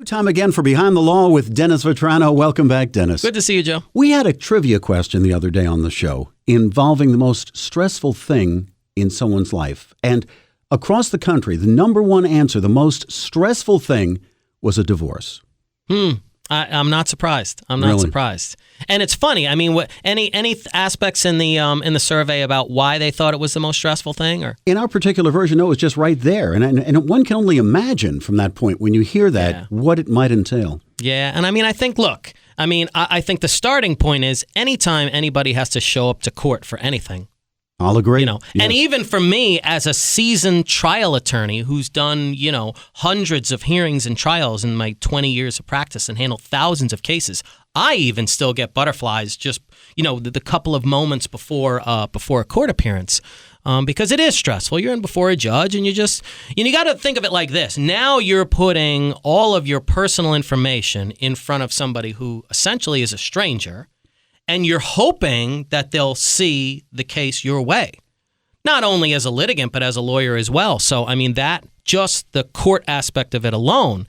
Time again for Behind the Law with Dennis Vetrano. Welcome back, Dennis. Good to see you, Joe. We had a trivia question the other day on the show involving the most stressful thing in someone's life. And across the country, the number one answer, the most stressful thing, was a divorce. I'm not surprised. I'm not surprised. And it's funny. I mean, any aspects in the survey about why they thought it was the most stressful thing? Or in our particular version, no, it was just right there. And one can only imagine from that point when you hear that what it might entail. Yeah. And I mean, I think the starting point is anytime anybody has to show up to court for anything. I'll agree. Yes. And even for me as a seasoned trial attorney who's done, hundreds of hearings and trials in my 20 years of practice and handled thousands of cases, I even still get butterflies just, the couple of moments before a court appearance because it is stressful. You're in before a judge and you got to think of it like this. Now you're putting all of your personal information in front of somebody who essentially is a stranger. And you're hoping that they'll see the case your way, not only as a litigant, but as a lawyer as well. So, I mean, just the court aspect of it alone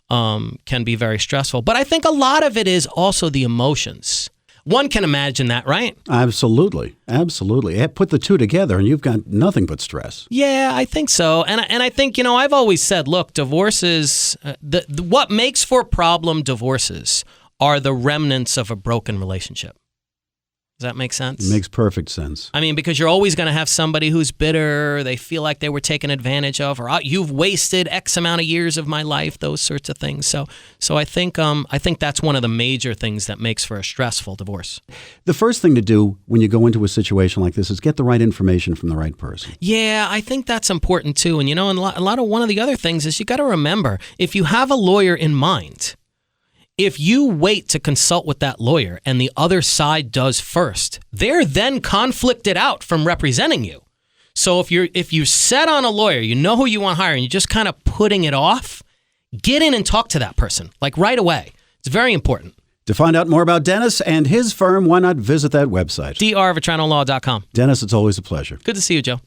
can be very stressful. But I think a lot of it is also the emotions. One can imagine that, right? Absolutely. Absolutely. Put the two together and you've got nothing but stress. Yeah, I think so. And I think, I've always said, look, divorces, what makes for problem divorces are the remnants of a broken relationship. Does that make sense? It makes perfect sense. I mean, because you're always going to have somebody who's bitter, they feel like they were taken advantage of, or you've wasted X amount of years of my life, those sorts of things. So I think that's one of the major things that makes for a stressful divorce. The first thing to do when you go into a situation like this is get the right information from the right person. Yeah, I think that's important too. And and a lot of one of the other things is you got to remember, if you have a lawyer in mind, if you wait to consult with that lawyer and the other side does first, they're then conflicted out from representing you. So if you're set on a lawyer, you know who you want to hire, and you're just kind of putting it off, get in and talk to that person, like right away. It's very important. To find out more about Dennis and his firm, why not visit that website? drvetranolaw.com. Dennis, it's always a pleasure. Good to see you, Joe.